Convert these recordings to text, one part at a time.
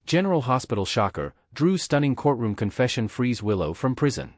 General Hospital shocker, Drew's stunning courtroom confession frees Willow from prison.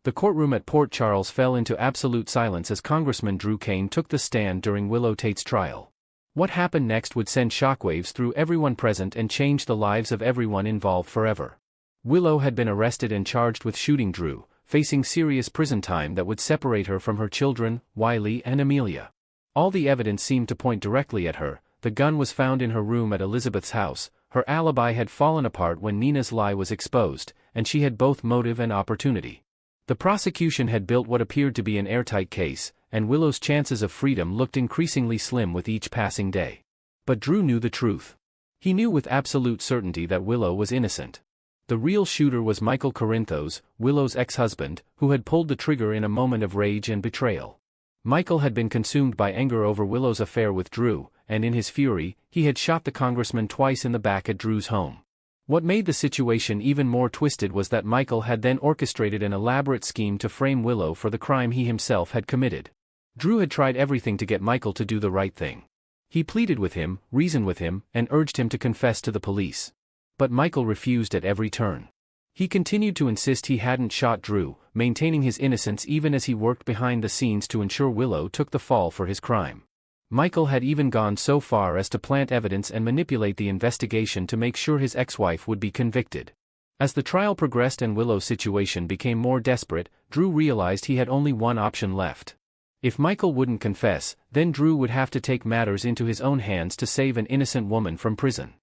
The courtroom at Port Charles fell into absolute silence as Congressman Drew Cain took the stand during Willow Tate's trial. What happened next would send shockwaves through everyone present and change the lives of everyone involved forever. Willow had been arrested and charged with shooting Drew, facing serious prison time that would separate her from her children, Wiley and Amelia. All the evidence seemed to point directly at her. The gun was found in her room at Elizabeth's house, her alibi had fallen apart when Nina's lie was exposed, and she had both motive and opportunity. The prosecution had built what appeared to be an airtight case, and Willow's chances of freedom looked increasingly slim with each passing day. But Drew knew the truth. He knew with absolute certainty that Willow was innocent. The real shooter was Michael Corinthos, Willow's ex-husband, who had pulled the trigger in a moment of rage and betrayal. Michael had been consumed by anger over Willow's affair with Drew, and in his fury, he had shot the congressman twice in the back at Drew's home. What made the situation even more twisted was that Michael had then orchestrated an elaborate scheme to frame Willow for the crime he himself had committed. Drew had tried everything to get Michael to do the right thing. He pleaded with him, reasoned with him, and urged him to confess to the police. But Michael refused at every turn. He continued to insist he hadn't shot Drew, maintaining his innocence even as he worked behind the scenes to ensure Willow took the fall for his crime. Michael had even gone so far as to plant evidence and manipulate the investigation to make sure his ex-wife would be convicted. As the trial progressed and Willow's situation became more desperate, Drew realized he had only one option left. If Michael wouldn't confess, then Drew would have to take matters into his own hands to save an innocent woman from prison.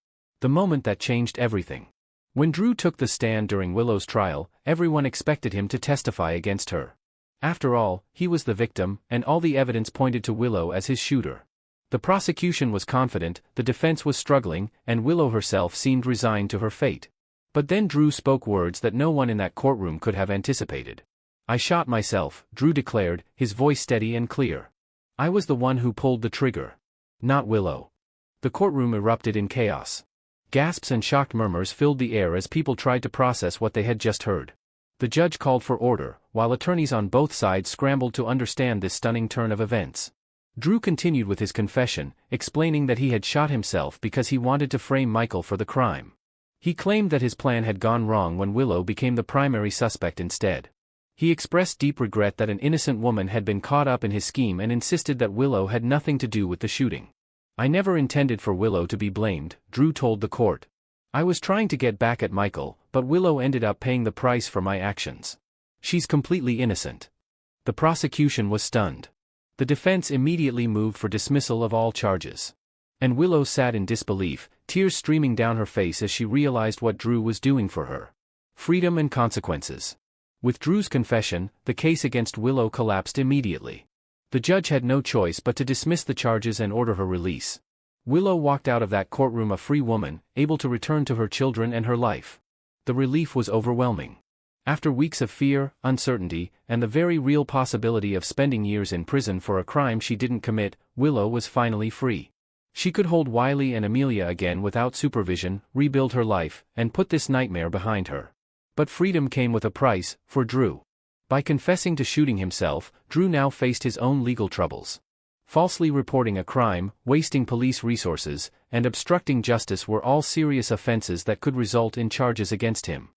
The moment that changed everything. When Drew took the stand during Willow's trial, everyone expected him to testify against her. After all, he was the victim, and all the evidence pointed to Willow as his shooter. The prosecution was confident, the defense was struggling, and Willow herself seemed resigned to her fate. But then Drew spoke words that no one in that courtroom could have anticipated. "I shot myself," Drew declared, his voice steady and clear. "I was the one who pulled the trigger. Not Willow." The courtroom erupted in chaos. Gasps and shocked murmurs filled the air as people tried to process what they had just heard. The judge called for order, while attorneys on both sides scrambled to understand this stunning turn of events. Drew continued with his confession, explaining that he had shot himself because he wanted to frame Michael for the crime. He claimed that his plan had gone wrong when Willow became the primary suspect instead. He expressed deep regret that an innocent woman had been caught up in his scheme and insisted that Willow had nothing to do with the shooting. "I never intended for Willow to be blamed," Drew told the court. "I was trying to get back at Michael, but Willow ended up paying the price for my actions. She's completely innocent." The prosecution was stunned. The defense immediately moved for dismissal of all charges. And Willow sat in disbelief, tears streaming down her face as she realized what Drew was doing for her. Freedom and consequences. With Drew's confession, the case against Willow collapsed immediately. The judge had no choice but to dismiss the charges and order her release. Willow walked out of that courtroom a free woman, able to return to her children and her life. The relief was overwhelming. After weeks of fear, uncertainty, and the very real possibility of spending years in prison for a crime she didn't commit, Willow was finally free. She could hold Wiley and Amelia again without supervision, rebuild her life, and put this nightmare behind her. But freedom came with a price, for Drew. By confessing to shooting himself, Drew now faced his own legal troubles. Falsely reporting a crime, wasting police resources, and obstructing justice were all serious offenses that could result in charges against him.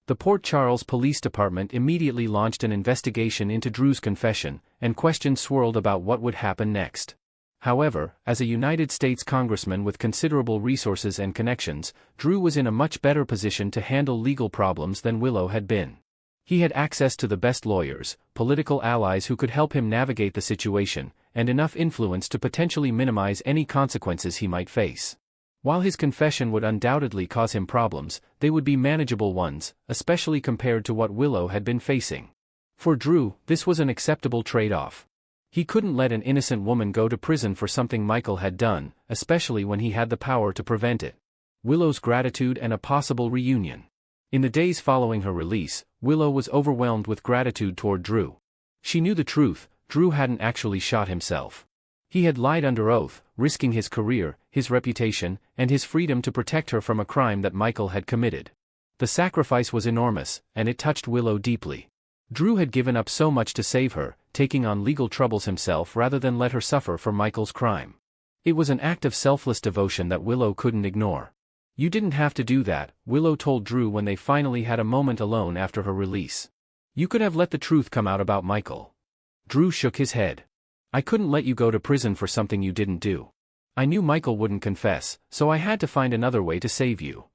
The Port Charles Police Department immediately launched an investigation into Drew's confession, and questions swirled about what would happen next. However, as a United States congressman with considerable resources and connections, Drew was in a much better position to handle legal problems than Willow had been. He had access to the best lawyers, political allies who could help him navigate the situation, and enough influence to potentially minimize any consequences he might face. While his confession would undoubtedly cause him problems, they would be manageable ones, especially compared to what Willow had been facing. For Drew, this was an acceptable trade-off. He couldn't let an innocent woman go to prison for something Michael had done, especially when he had the power to prevent it. Willow's gratitude and a possible reunion. In the days following her release, Willow was overwhelmed with gratitude toward Drew. She knew the truth, Drew hadn't actually shot himself. He had lied under oath, risking his career, his reputation, and his freedom to protect her from a crime that Michael had committed. The sacrifice was enormous, and it touched Willow deeply. Drew had given up so much to save her, taking on legal troubles himself rather than let her suffer for Michael's crime. It was an act of selfless devotion that Willow couldn't ignore. "You didn't have to do that," Willow told Drew when they finally had a moment alone after her release. "You could have let the truth come out about Michael." Drew shook his head. "I couldn't let you go to prison for something you didn't do. I knew Michael wouldn't confess, so I had to find another way to save you."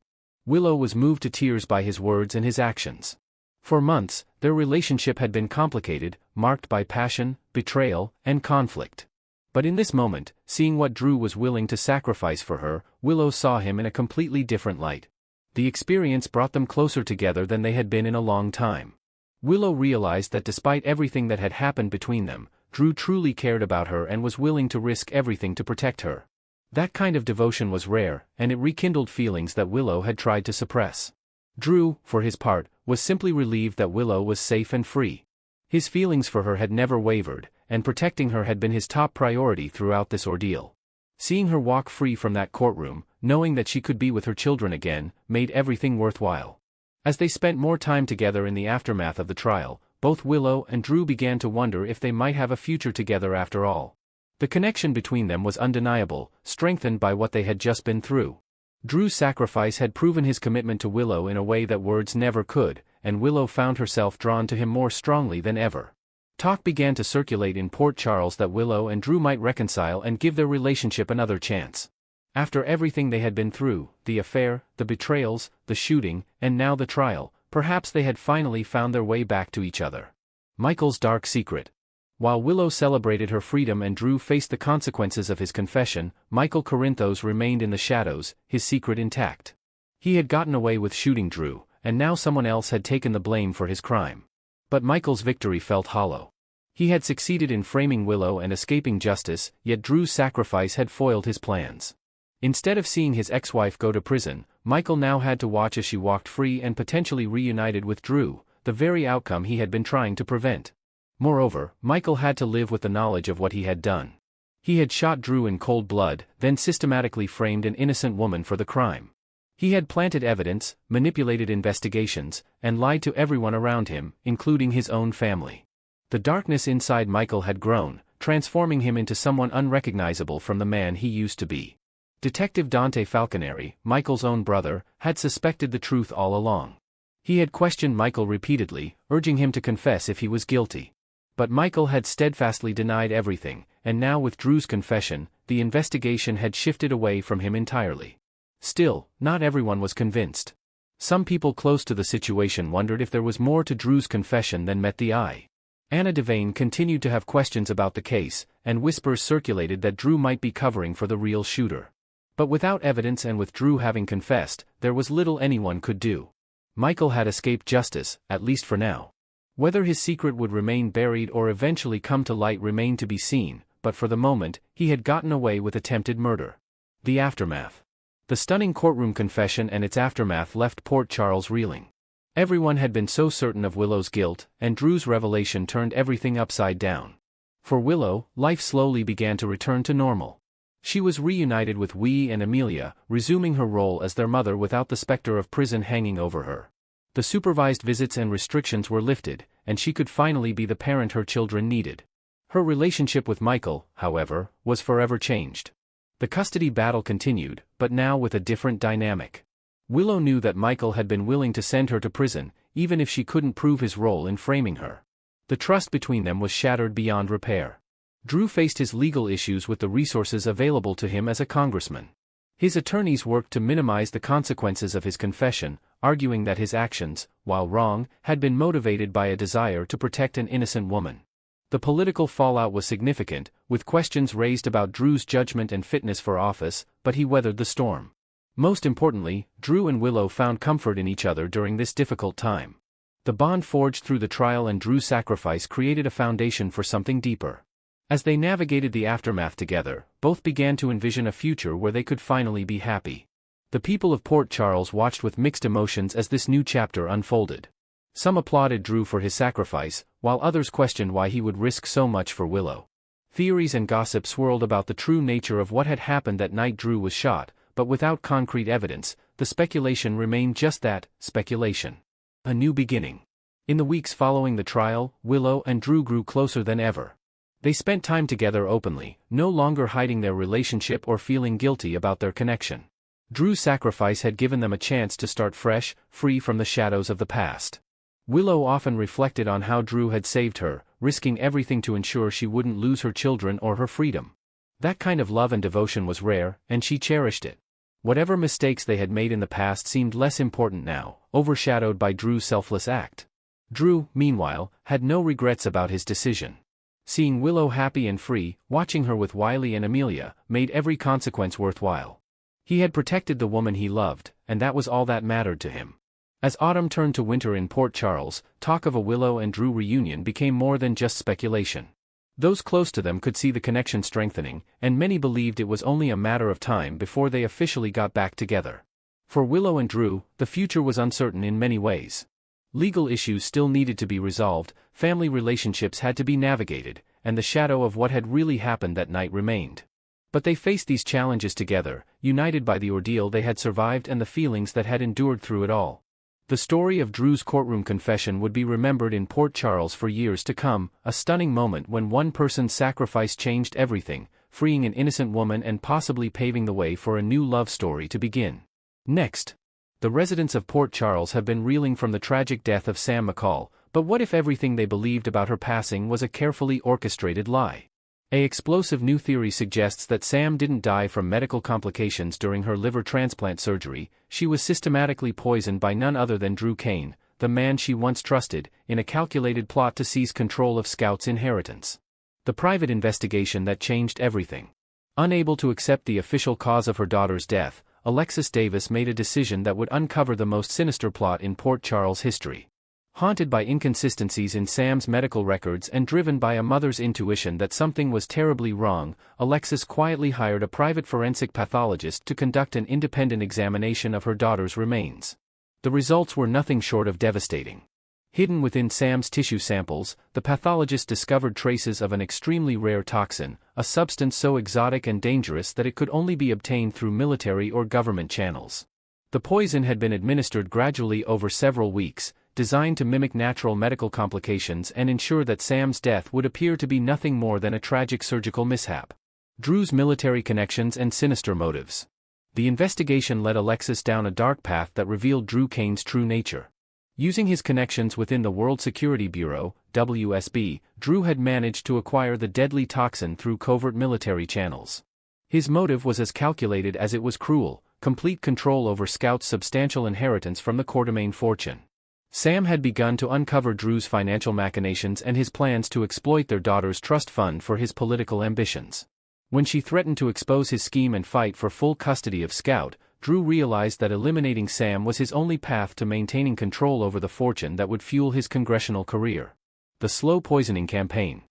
Willow was moved to tears by his words and his actions. For months, their relationship had been complicated, marked by passion, betrayal, and conflict. But in this moment, seeing what Drew was willing to sacrifice for her, Willow saw him in a completely different light. The experience brought them closer together than they had been in a long time. Willow realized that despite everything that had happened between them, Drew truly cared about her and was willing to risk everything to protect her. That kind of devotion was rare, and it rekindled feelings that Willow had tried to suppress. Drew, for his part, was simply relieved that Willow was safe and free. His feelings for her had never wavered, and protecting her had been his top priority throughout this ordeal. Seeing her walk free from that courtroom, knowing that she could be with her children again, made everything worthwhile. As they spent more time together in the aftermath of the trial, both Willow and Drew began to wonder if they might have a future together after all. The connection between them was undeniable, strengthened by what they had just been through. Drew's sacrifice had proven his commitment to Willow in a way that words never could, and Willow found herself drawn to him more strongly than ever. Talk began to circulate in Port Charles that Willow and Drew might reconcile and give their relationship another chance. After everything they had been through, the affair, the betrayals, the shooting, and now the trial, perhaps they had finally found their way back to each other. Michael's dark secret. While Willow celebrated her freedom and Drew faced the consequences of his confession, Michael Corinthos remained in the shadows, his secret intact. He had gotten away with shooting Drew, and now someone else had taken the blame for his crime. But Michael's victory felt hollow. He had succeeded in framing Willow and escaping justice, yet Drew's sacrifice had foiled his plans. Instead of seeing his ex-wife go to prison, Michael now had to watch as she walked free and potentially reunited with Drew, the very outcome he had been trying to prevent. Moreover, Michael had to live with the knowledge of what he had done. He had shot Drew in cold blood, then systematically framed an innocent woman for the crime. He had planted evidence, manipulated investigations, and lied to everyone around him, including his own family. The darkness inside Michael had grown, transforming him into someone unrecognizable from the man he used to be. Detective Dante Falconeri, Michael's own brother, had suspected the truth all along. He had questioned Michael repeatedly, urging him to confess if he was guilty. But Michael had steadfastly denied everything, and now with Drew's confession, the investigation had shifted away from him entirely. Still, not everyone was convinced. Some people close to the situation wondered if there was more to Drew's confession than met the eye. Anna Devane continued to have questions about the case, and whispers circulated that Drew might be covering for the real shooter. But without evidence and with Drew having confessed, there was little anyone could do. Michael had escaped justice, at least for now. Whether his secret would remain buried or eventually come to light remained to be seen, but for the moment, he had gotten away with attempted murder. The aftermath. The stunning courtroom confession and its aftermath left Port Charles reeling. Everyone had been so certain of Willow's guilt, and Drew's revelation turned everything upside down. For Willow, life slowly began to return to normal. She was reunited with Wee and Amelia, resuming her role as their mother without the specter of prison hanging over her. The supervised visits and restrictions were lifted, and she could finally be the parent her children needed. Her relationship with Michael, however, was forever changed. The custody battle continued, but now with a different dynamic. Willow knew that Michael had been willing to send her to prison, even if she couldn't prove his role in framing her. The trust between them was shattered beyond repair. Drew faced his legal issues with the resources available to him as a congressman. His attorneys worked to minimize the consequences of his confession, arguing that his actions, while wrong, had been motivated by a desire to protect an innocent woman. The political fallout was significant, with questions raised about Drew's judgment and fitness for office, but he weathered the storm. Most importantly, Drew and Willow found comfort in each other during this difficult time. The bond forged through the trial and Drew's sacrifice created a foundation for something deeper. As they navigated the aftermath together, both began to envision a future where they could finally be happy. The people of Port Charles watched with mixed emotions as this new chapter unfolded. Some applauded Drew for his sacrifice, while others questioned why he would risk so much for Willow. Theories and gossip swirled about the true nature of what had happened that night Drew was shot, but without concrete evidence, the speculation remained just that, speculation. A new beginning. In the weeks following the trial, Willow and Drew grew closer than ever. They spent time together openly, no longer hiding their relationship or feeling guilty about their connection. Drew's sacrifice had given them a chance to start fresh, free from the shadows of the past. Willow often reflected on how Drew had saved her, risking everything to ensure she wouldn't lose her children or her freedom. That kind of love and devotion was rare, and she cherished it. Whatever mistakes they had made in the past seemed less important now, overshadowed by Drew's selfless act. Drew, meanwhile, had no regrets about his decision. Seeing Willow happy and free, watching her with Wiley and Amelia, made every consequence worthwhile. He had protected the woman he loved, and that was all that mattered to him. As autumn turned to winter in Port Charles, talk of a Willow and Drew reunion became more than just speculation. Those close to them could see the connection strengthening, and many believed it was only a matter of time before they officially got back together. For Willow and Drew, the future was uncertain in many ways. Legal issues still needed to be resolved, family relationships had to be navigated, and the shadow of what had really happened that night remained. But they faced these challenges together, united by the ordeal they had survived and the feelings that had endured through it all. The story of Drew's courtroom confession would be remembered in Port Charles for years to come, a stunning moment when one person's sacrifice changed everything, freeing an innocent woman and possibly paving the way for a new love story to begin. Next. The residents of Port Charles have been reeling from the tragic death of Sam McCall, but what if everything they believed about her passing was a carefully orchestrated lie? An explosive new theory suggests that Sam didn't die from medical complications during her liver transplant surgery. She was systematically poisoned by none other than Drew Kane, the man she once trusted, in a calculated plot to seize control of Scout's inheritance. The private investigation that changed everything. Unable to accept the official cause of her daughter's death, Alexis Davis made a decision that would uncover the most sinister plot in Port Charles history. Haunted by inconsistencies in Sam's medical records and driven by a mother's intuition that something was terribly wrong, Alexis quietly hired a private forensic pathologist to conduct an independent examination of her daughter's remains. The results were nothing short of devastating. Hidden within Sam's tissue samples, the pathologist discovered traces of an extremely rare toxin, a substance so exotic and dangerous that it could only be obtained through military or government channels. The poison had been administered gradually over several weeks, designed to mimic natural medical complications and ensure that Sam's death would appear to be nothing more than a tragic surgical mishap. Drew's military connections and sinister motives. The investigation led Alexis down a dark path that revealed Drew Kane's true nature. Using his connections within the World Security Bureau, WSB, Drew had managed to acquire the deadly toxin through covert military channels. His motive was as calculated as it was cruel: complete control over Scout's substantial inheritance from the Courtroom fortune. Sam had begun to uncover Drew's financial machinations and his plans to exploit their daughter's trust fund for his political ambitions. When she threatened to expose his scheme and fight for full custody of Scout, Drew realized that eliminating Sam was his only path to maintaining control over the fortune that would fuel his congressional career. The slow poisoning campaign.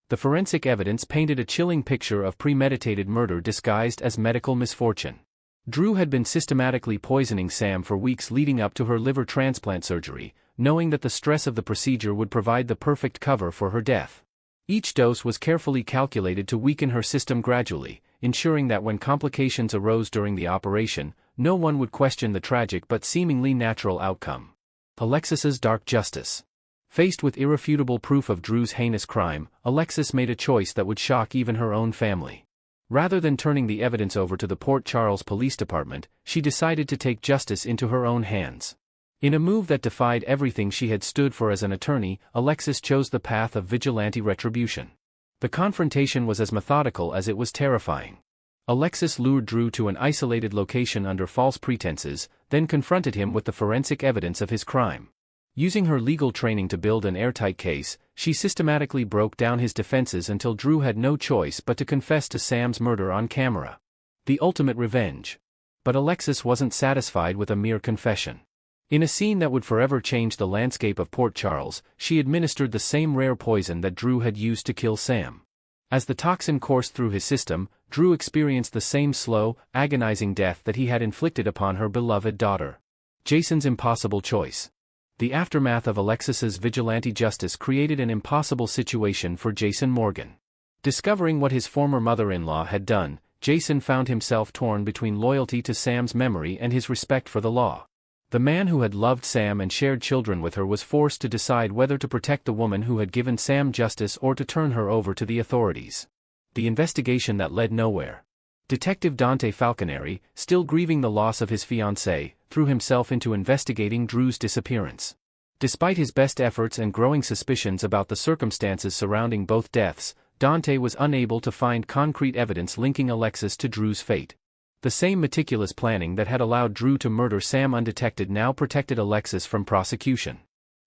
The forensic evidence painted a chilling picture of premeditated murder disguised as medical misfortune. Drew had been systematically poisoning Sam for weeks leading up to her liver transplant surgery, knowing that the stress of the procedure would provide the perfect cover for her death. Each dose was carefully calculated to weaken her system gradually, ensuring that when complications arose during the operation, no one would question the tragic but seemingly natural outcome. Alexis's dark justice. Faced with irrefutable proof of Drew's heinous crime, Alexis made a choice that would shock even her own family. Rather than turning the evidence over to the Port Charles Police Department, she decided to take justice into her own hands. In a move that defied everything she had stood for as an attorney, Alexis chose the path of vigilante retribution. The confrontation was as methodical as it was terrifying. Alexis lured Drew to an isolated location under false pretenses, then confronted him with the forensic evidence of his crime. Using her legal training to build an airtight case, she systematically broke down his defenses until Drew had no choice but to confess to Sam's murder on camera. The ultimate revenge. But Alexis wasn't satisfied with a mere confession. In a scene that would forever change the landscape of Port Charles, she administered the same rare poison that Drew had used to kill Sam. As the toxin coursed through his system, Drew experienced the same slow, agonizing death that he had inflicted upon her beloved daughter. Jason's impossible choice. The aftermath of Alexis's vigilante justice created an impossible situation for Jason Morgan. Discovering what his former mother-in-law had done, Jason found himself torn between loyalty to Sam's memory and his respect for the law. The man who had loved Sam and shared children with her was forced to decide whether to protect the woman who had given Sam justice or to turn her over to the authorities. The investigation that led nowhere. Detective Dante Falconeri, still grieving the loss of his fiancée, threw himself into investigating Drew's disappearance. Despite his best efforts and growing suspicions about the circumstances surrounding both deaths, Dante was unable to find concrete evidence linking Alexis to Drew's fate. The same meticulous planning that had allowed Drew to murder Sam undetected now protected Alexis from prosecution.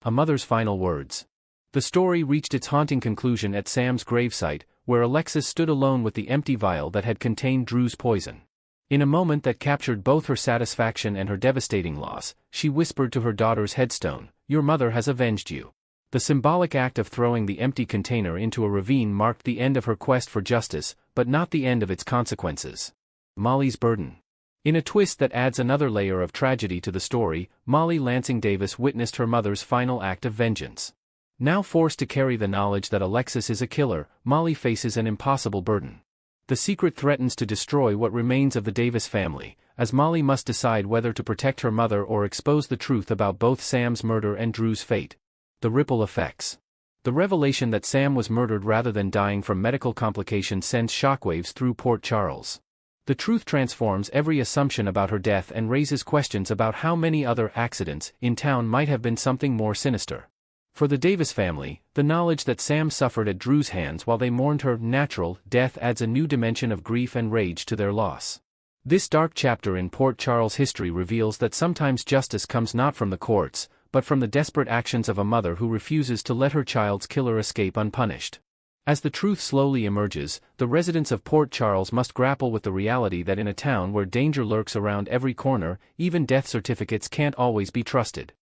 A mother's final words. The story reached its haunting conclusion at Sam's gravesite, where Alexis stood alone with the empty vial that had contained Drew's poison. In a moment that captured both her satisfaction and her devastating loss, she whispered to her daughter's headstone, "Your mother has avenged you." The symbolic act of throwing the empty container into a ravine marked the end of her quest for justice, but not the end of its consequences. Molly's burden. In a twist that adds another layer of tragedy to the story, Molly Lansing Davis witnessed her mother's final act of vengeance. Now forced to carry the knowledge that Alexis is a killer, Molly faces an impossible burden. The secret threatens to destroy what remains of the Davis family, as Molly must decide whether to protect her mother or expose the truth about both Sam's murder and Drew's fate. The ripple effects. The revelation that Sam was murdered rather than dying from medical complications sends shockwaves through Port Charles. The truth transforms every assumption about her death and raises questions about how many other accidents in town might have been something more sinister. For the Davis family, the knowledge that Sam suffered at Drew's hands while they mourned her natural death adds a new dimension of grief and rage to their loss. This dark chapter in Port Charles' history reveals that sometimes justice comes not from the courts, but from the desperate actions of a mother who refuses to let her child's killer escape unpunished. As the truth slowly emerges, the residents of Port Charles must grapple with the reality that in a town where danger lurks around every corner, even death certificates can't always be trusted.